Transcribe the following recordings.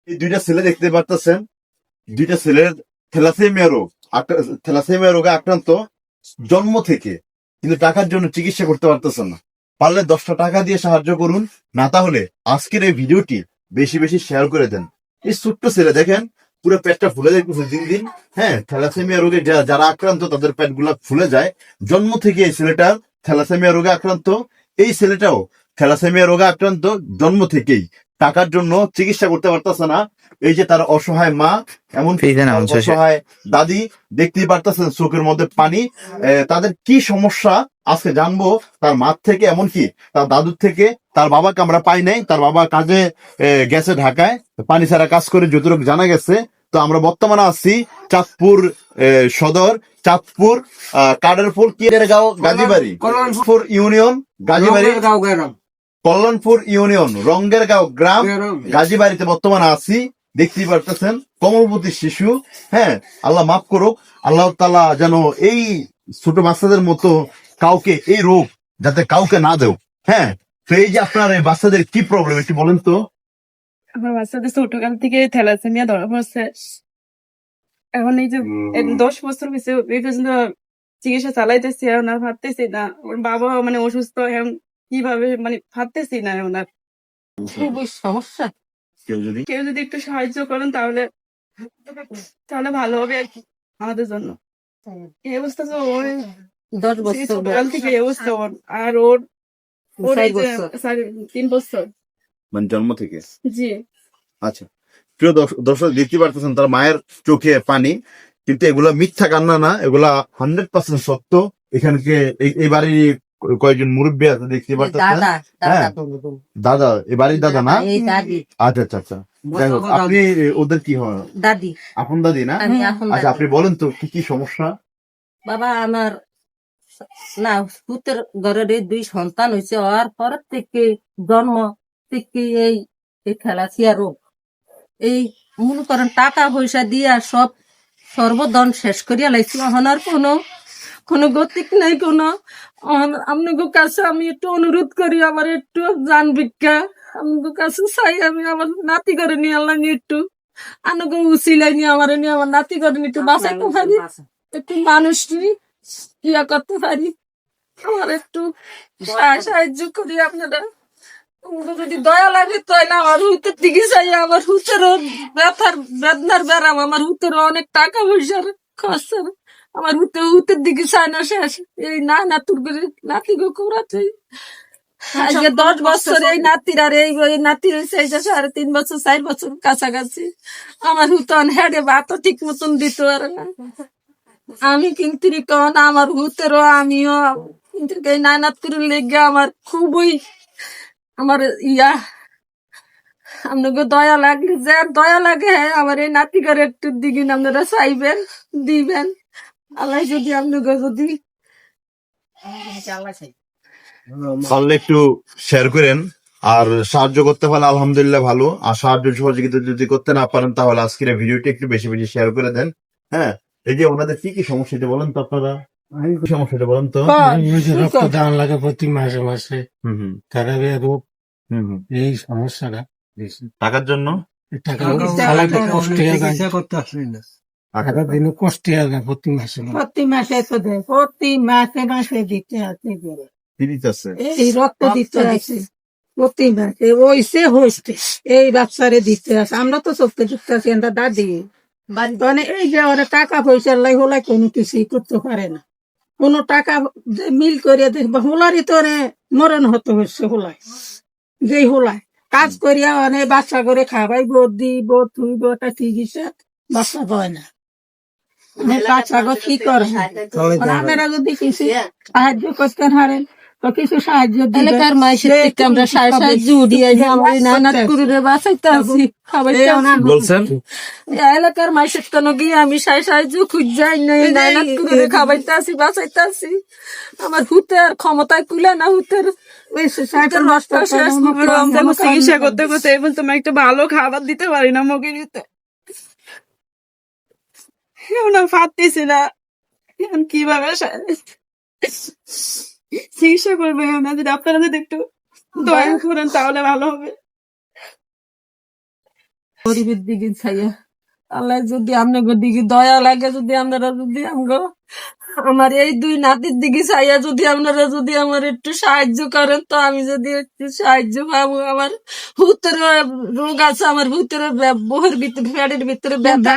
এই দুইটা ছেলে দেখতে পারতেছেন, দুইটা ছেলের থ্যালাসেমিয়া রোগে আক্রান্ত জন্ম থেকে, কিন্তু টাকার জন্য চিকিৎসা করতে পারতেছেন না। পারলে 10টা টাকা দিয়ে সাহায্য করুন, না তাহলে আজকের এই ভিডিওটি বেশি বেশি শেয়ার করে দেন। এই ছোট্ট ছেলে দেখেন, পুরো পেটটা ফুলে যাইতেছে দিন দিন। হ্যাঁ, থ্যালাসেমিয়া রোগে যারা আক্রান্ত তাদের পেটগুলা ফুলে যায়। জন্ম থেকে এই ছেলেটা থ্যালাসেমিয়া রোগে আক্রান্ত। এই ছেলেটাও থ্যালাসেমিয়া রোগে আক্রান্ত জন্ম থেকেই। টাকার জন্য চিকিৎসা করতে পারতেছে না। এই যে তার অসহায় মা, এমন অসহায় দাদি, দেখতেই পারতেছেন চোখের মধ্যে পানি। তাদের কি সমস্যা আজকে জানবো তার মা থেকে, এমনকি তার দাদুর থেকে। তার বাবাকে আমরা পাই নাই, তার বাবা কাজে গেছে ঢাকায়, পানি ছাড়া কাজ করে যতটুকু জানা গেছে। তো আমরা বর্তমানে আছি চাঁদপুর সদর, চাঁদপুর কাডেরপুর কিরেরগাঁও গাজীবাড়ি, কল্যাণপুর ইউনিয়ন গাজীবাড়ি, কল্যাণপুর ইউনিয়ন রঙ্গের গাঁও গ্রাম গাজীবাড়িতে বর্তমানে আছি। দেখতেই পারতেছেন কমলবতী শিশু। হ্যাঁ, আল্লাহ মাফ করুক, আল্লাহ তাআলা যেন এই ছোট বাচ্চাদের মতো কাউকে এই রোগ যাতে কাউকে না দেও। হ্যাঁ, তো এই যে আপনার এই বাচ্চাদের কি প্রবলেম একটু বলেন তো। আমার বাচ্চাদের ছোটকাল থেকে থ্যালাসেমিয়া ধরা পড়ছে। এখন এই যে 10 বছর হয়েছে, এই পর্যন্ত চিকিৎসা চালাইতেছি, এখন আর পারতেছি না। ওর বাবা মানে অসুস্থ, এখন কিভাবে মানে পারতেছি না। এখন আর খুবই সমস্যা। কেউ যদি একটু সাহায্য করেন তাহলে ভালো হবে আর কি আমাদের জন্য। এই অবস্থা তো ওর 10 বছর ছোটকাল থেকে এই অবস্থা ওর। আর ওর 3 বছর মানে জন্ম থেকে। জি। আচ্ছা, প্রিয় দর্শক দেখতে পারতেছেন তার মায়ের চোখে পানি, কিন্তু এগুলা মিথ্যা কান্না না, এগুলা 100% সত্য। এখানকে এই বাড়ির কয়েকজন মুরব্বী আছে দেখতে পারতেছেন। হ্যাঁ, দাদা, এই বাড়ির দাদা না? আচ্ছা আচ্ছা আচ্ছা, যাই হোক, আপনি ওদের কি হয়? দাদি। আপন দাদি না? আচ্ছা, আপনি বলেন তো কি কি সমস্যা। বাবা আমার না পুতের ঘরের 2 সন্তান হয়েছে, আর পর থেকে জন্ম থেকে এই থ্যালাসেমিয়া রোগ। এই মনে করেন টাকা পয়সা দিয়া সব সর্বধন শেষ করিয়া লাইছি। এখন আর কোনো গতিক নাই। আপনাদের কাছে আমি একটু অনুরোধ করি, আমার একটু জান ভিক্ষা আপনাদের কাছে চাই। আমি আমার নাতি করে নিয়ে আনলাম, একটু আনুকে উচিলাই নিয়ে আমার নাতি করে একটু বাঁচাইতে পারি, একটু মানুষ ইয়া করতে পারি। আমার একটু সাহায্য করি আপনারা। যদি দয়া লাগে তাহলে আমার হুতের দিকে চাই। আমার হুতেরও বেদনার ব্যারাম, আমার হুতেরও অনেক টাকা পয়সার খরচা। আমার হুতের দিকে চাই না শেষ। এই নাতুর করে নাতি গো করাতে আজকে 10 বছর এই নাতির, আর এই নাতির হয়েছে 3.5 বছর 4 বছর কাছাকাছি। আমার হুতন হেডে ভাতও ঠিক মতন দিত আর না। আমি কিন্তু আমার হুতেরও আমিও কিন্তু এই নানাতুর লেগে আমার খুবই আমার আপনাকে দয়া লাগলে, যে দয়া লাগে আমার এই নাতি করে একটু দিকে আপনারা চাইবেন, দিবেন। আল্লাহ যদি আপনাকে যদি পারলে একটু শেয়ার করেন, আর সাহায্য করতে পারলে আলহামদুলিল্লাহ ভালো। আর সাহায্য সহযোগিতা যদি করতে না পারেন তাহলে আজকের ভিডিওটি একটু বেশি বেশি শেয়ার করে দেন। হ্যাঁ, এই যে ওনাদের কি কি সমস্যা এটা বলেন তো আপনারা, কি সমস্যাটা বলেন তো। রক্ত দান লাগে প্রতি মাসে মাসে, থাইরয়েড রোগ, এই সমস্যাটা টাকার জন্য টাকা কষ্ট হয়ে যায়, টাকা দিনে কষ্ট হয়ে যায় প্রতি মাসে। প্রতি মাসে তো দেয়, প্রতি মাসে দিতে আছে, দিতেছে এই রক্ত দিতে আছে প্রতি মাসে। হইছে এই বাচ্চারে দিতে আছে। আমরা তো চোখতে যুক্ত আছি, আমরা দাদি মানে এই যে ওরা টাকা পয়সার লাই হোলাই কোনো কিছুই করতে পারে না। কোনো টাকা মিল করে দেখবা হোলারই তো মরণ হতে হচ্ছে। হোলায় যেই হোলায় কাজ করিয়া অনেক বাচ্চা করে খাবাই বোধ দিব থুইব, ওটা চিকিৎসা বাচ্চা পায় না। বাচ্চা গো কি করে আপনারা যদি কিছু সাহায্য করতে পারেন তো কিছু সাহায্য এলাকার মাইসের থেকে আমরা সাহায্য উঠিয়ে আমার নানাত করে বাঁচাইতে আছি, খাবাইতে বলছেন। এলাকার মাইসের তো গিয়ে আমি সাহায্য খুঁজ যাই না, নানাত করে খাবাইতে আছি, বাঁচাইতে আছি। আমার হুতে আর ক্ষমতায় কুলে না, হুতের চিকিৎসা করতে করতে এই বলতে একটা ভালো খাবার দিতে পারি না মগিরিতে। এখন পারতেছি না, এখন কিভাবে চিকিৎসা করবে। যদি আপনারা যদি একটু দয়া করেন তাহলে ভালো হবে। গরিবের দিকে ছাইয়া আল্লাহ যদি আপনাদের দিকে দয়া লাগে, যদি আপনারা যদি আমার এই দুই নাতির দিকে চাইয়া যদি আপনারা যদি আমার একটু সাহায্য করেন, তো আমি যদি একটু সাহায্য পাবো। আমার ভূতের রোগ আছে, আমার ভূতের বহের ভিতরে পেটের ভিতরে ব্যথা।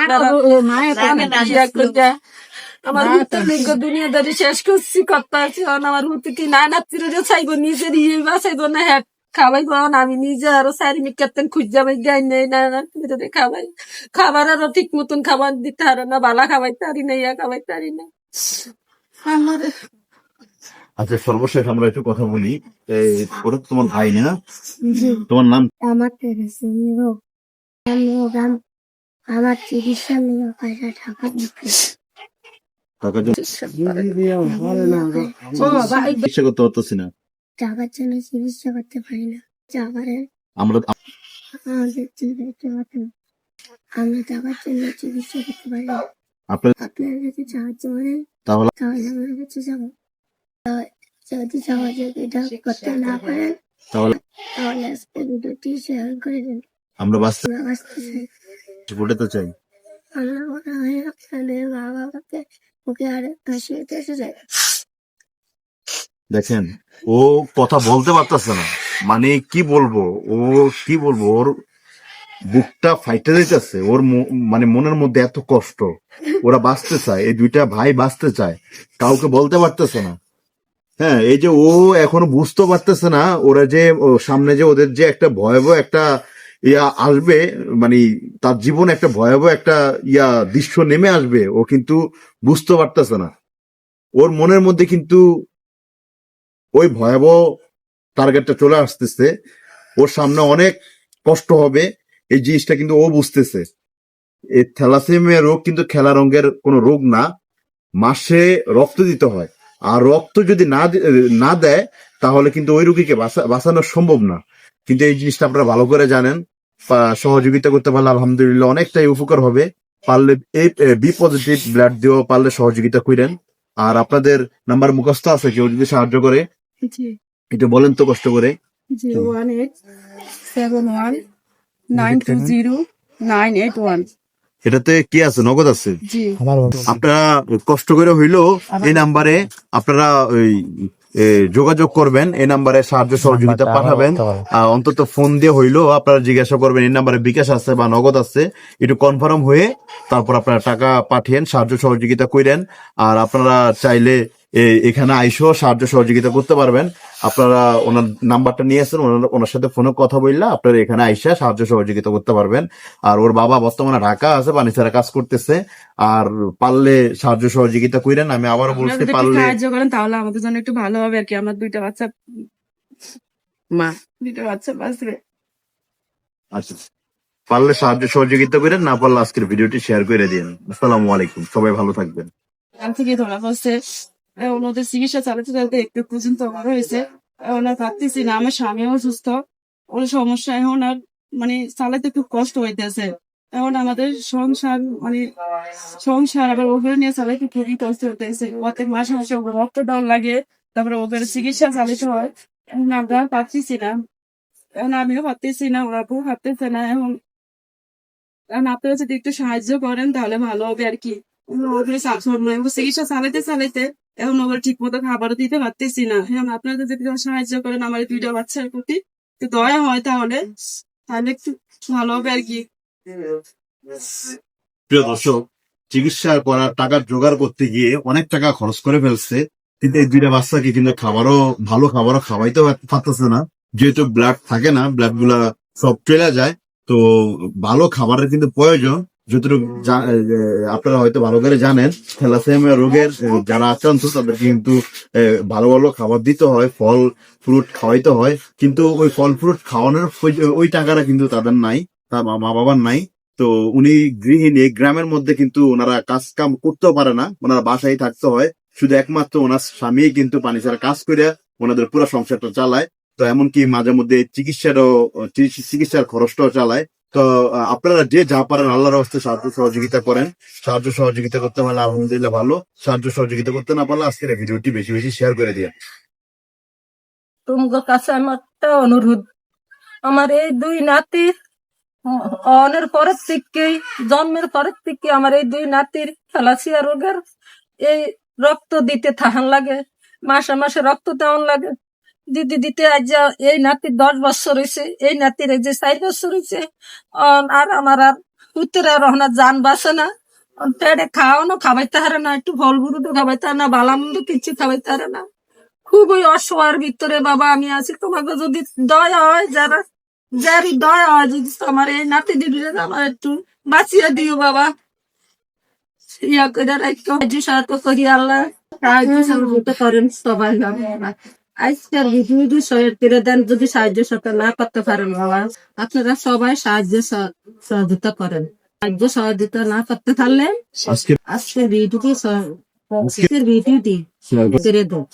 আমার ভূতের লিঙ্গ দুনিয়াদারি শেষ করছি করতে আছি। আমার ভূতে কি না নাতিরে চাইবো, নিজের ইয়ে বাঁচাইবো না, হ্যাঁ খাওয়াইবো। আমি নিজে আরো চারি মিকাতেন খুঁজ যাবে গাই নেই না খাওয়াই, খাবার আরো ঠিক মতন খাবার দিতে পারে না, বালা খাওয়াইতে পারি না, ইয়া খাওয়াইতে পারি না। আমার আচ্ছা, সর্বশেষ আমরা একটু কথা বলি। ওটা তো তোমার ভাই না? তোমার নাম? আমার রোগ, আমার চিকিৎসা নিয়ে পয়সা টাকা দিচ্ছে। টাকার জন্য চিকিৎসা করতে পারতেছি না। টাকার জন্য চিকিৎসা করতে পারি না। টাকারের আমরা আমাদের চিকিৎসা করতে না। আমরা টাকার জন্য চিকিৎসা করতে পারি না। আপনার আপনারা যদি সাহায্য করেন তাহলে তাহলে আমার কাছে যাবো। যদি সহযোগিতা করতে না পারেন তাহলে তাহলে আজকে ভিডিওটি শেয়ার করে দিন। আমরা বাঁচতে আমরা বাঁচতে চাই। তো চাই। আমরা মনে হয় আপনাদের মা বাবাকে ওকে আর হাসিয়ে এসে যায়। দেখেন, ও কথা বলতে পারতেছে না, মানে কি বলবো, ওর বুকটা ফাইটে দিতেছে। ওর মানে মনের মধ্যে এত কষ্ট। ওরা বাঁচতে চায়, এই দুইটা ভাই বাঁচতে চায়, কাউকে বলতে পারতেছে না। হ্যাঁ, এই যে ও এখনো বুঝতে পারতেছে না ওরা যে সামনে যে ওদের যে একটা ভয়াবহ একটা আসবে, মানে তার জীবনে একটা ভয়াবহ একটা দৃশ্য নেমে আসবে, ও কিন্তু বুঝতে পারতেছে না। ওর মনের মধ্যে কিন্তু ওই ভয়াবহ টার্গেটটা চলে আসতেছে, ওর সামনে অনেক কষ্ট হবে, এই জিনিসটা কিন্তু ও বুঝতেছে। এই থ্যালাসেমিয়া রোগ কিন্তু খেলা রঙের কোনো রোগ না, মাসে রক্ত দিতে হয়, আর রক্ত যদি না দেয় তাহলে কিন্তু ওই রোগীকে বাঁচানো সম্ভব না। কিন্তু এই জিনিসটা আপনারা ভালো করে জানেন, সহযোগিতা করতে পারলে আলহামদুলিল্লাহ অনেকটাই উপকার হবে। পারলে এই বি পজিটিভ ব্লাড দিয়েও পারলে সহযোগিতা করেন। আর আপনাদের নাম্বার মুখস্থ আছে, কেউ যদি সাহায্য করে জি একটু বলেন তো কষ্ট করে। 01871920981। এটাতে কি আছে? নগদ আছে? জি আপনারা কষ্ট করে হইলেও এই নাম্বারে আপনারা ওই যোগাযোগ করবেন, এই নাম্বারে সাহায্য সহযোগিতা পাঠাবেন। অন্তত ফোন দিয়ে হইলেও আপনারা জিজ্ঞাসা করবেন এই নাম্বারে বিকাশ আছে বা নগদ আছে, একটু কনফার্ম হয়ে তারপর আপনারা টাকা পাঠিয়েন, সাহায্য সহযোগিতা করেন। আর আপনারা চাইলে এখানে আইসো সাহায্য সহযোগিতা করতে পারবেন। আপনারা ওনার নাম্বারটা নিয়ে আসেন, ওনার সাথে ফোনে কথা বললে আপনারা এখানে আইসা সাহায্য সহযোগিতা করতে পারবেন। আর ওর বাবা বর্তমানে ঢাকা আছে, পানিসারা কাজ করতেছে। আর পারলে সাহায্য সহযোগিতা করেন। আমি আবারও আপনারা বলছি, যদি একটু পারলে সাহায্য করেন তাহলে আমাদের জন্য একটু ভালো হবে আর কি। আমার দুইটা বাচ্চা বাঁচবে। আচ্ছা, পারলে সাহায্য সহযোগিতা করেন, না পারলে আজকের ভিডিওটি শেয়ার করে দিন। আসসালামু আলাইকুম, সবাই ভালো থাকবেন। কাল থেকে ধরা পড়ছে, এখন ওদের চিকিৎসা চালাতে চালাতে একটু পর্যন্ত আমার হয়েছে। এখন আর ভাবতেছি না, আমার স্বামীও অসুস্থ, ওর সমস্যা এখন আর মানে চালাতে খুব কষ্ট হইতেছে। এখন আমাদের সংসার আবার ওপরে নিয়ে চালাতে খুবই কষ্ট হইতেছে। প্রত্যেক মাসে মাসে ওপরে রক্ত ডাউন লাগে, তারপরে ওপরে চিকিৎসা চালাতে হয়। এখন আমরা পারতেছি না, এখন আমিও পারতেছি না, ওরা বউ পারতেছে না। এখন আপনারা যদি একটু সাহায্য করেন তাহলে ভালো হবে আর কি। চিকিৎসা চালাইতে চালাইতে এখন ওদের ঠিক মতো খাবারও দিতে পারতেছি না। এখন আপনারা যদি সাহায্য করেন আমার দুইটা বাচ্চার প্রতি একটু দয়া হয় তাহলে একটু ভালো হবে আর কি। প্রিয় দর্শক, চিকিৎসা করার টাকা জোগাড় করতে গিয়ে অনেক টাকা খরচ করে ফেলছে, কিন্তু এই দুইটা বাচ্চাকে কিন্তু ভালো খাবারও খাওয়াইতে পারতেছে না, যেহেতু ব্লাড থাকে না, ব্লাড গুলা সব চলে যায়। তো ভালো খাবারের কিন্তু প্রয়োজন। যতটুকু আপনারা হয়তো ভালো করে জানেন, থ্যালাসেমিয়া রোগের যারা আক্রান্ত তাদেরকে কিন্তু ভালো ভালো খাবার দিতে হয়, ফল ফ্রুট খাওয়াইতে হয়। কিন্তু ওই ফল ফ্রুট খাওয়ানোর ওই টাকাটা কিন্তু তাদের নাই, তার মা বাবার নাই। তো উনি গৃহিণী, গ্রামের মধ্যে কিন্তু ওনারা কাজ কাম করতেও পারে না, ওনারা বাসায় থাকতে হয়। শুধু একমাত্র ওনার স্বামী কিন্তু পানি ছাড়া কাজ করে ওনাদের পুরো সংসারটা চালায়। তো এমনকি মাঝে মধ্যে চিকিৎসার খরচটাও চালায়। তো আপনারা যে যা পারেন আল্লাহর হস্তে সাহায্য সহযোগিতা করেন। সাহায্য সহযোগিতা করতে পারলে আলহামদুলিল্লাহ ভালো, সাহায্য সহযোগিতা করতে না পারলে আজকের এই ভিডিওটি বেশি বেশি শেয়ার করে দিয়ে। তোমার কাছে আমার একটা অনুরোধ, আমার এই দুই নাতির অনের পরের থেকেই জন্মের পরের থেকে আমার এই দুই নাতির থ্যালাসিয়া রোগের এই রক্ত দিতে থাকান লাগে, মাসে মাসে রক্ত দেওয়ান লাগে। দিতে দিতে আজ যা এই নাতির 10 বছর হয়েছে, এই নাতির এই যে 4 বছর হয়েছে। আর আমার আর পুত্রের আর ওখানে জান বাঁচে না। পেটে খাওয়ানো খাবাইতে হারে না, একটু ফল গুরুটো খাবাইতে হারে না, বালামন্দ কিছু খাবাইতে হারে না। খুবই অসহায়ের ভিতরে বাবা আমি আছি। তোমাকে যদি দয়া হয়, যারই দয়া হয়, যদি আমার এই নাতি দিদিরে আমার একটু বাঁচিয়ে দিও বাবা। ইয়া করে রাখতো সাহায্য সাহায্য করি আল্লাহ, সাহায্য সাহায্য করেন সবাই বাবা। আজকের ভিডিও শহর করে দেন, যদি সাহায্য সহযোগিতা না করতে পারেন বাবা, আপনারা সবাই সাহায্য সহযোগিতা করেন। সাহায্য সহযোগিতা না করতে পারলে আজকে আজকের ভিডিওটি করে দেন।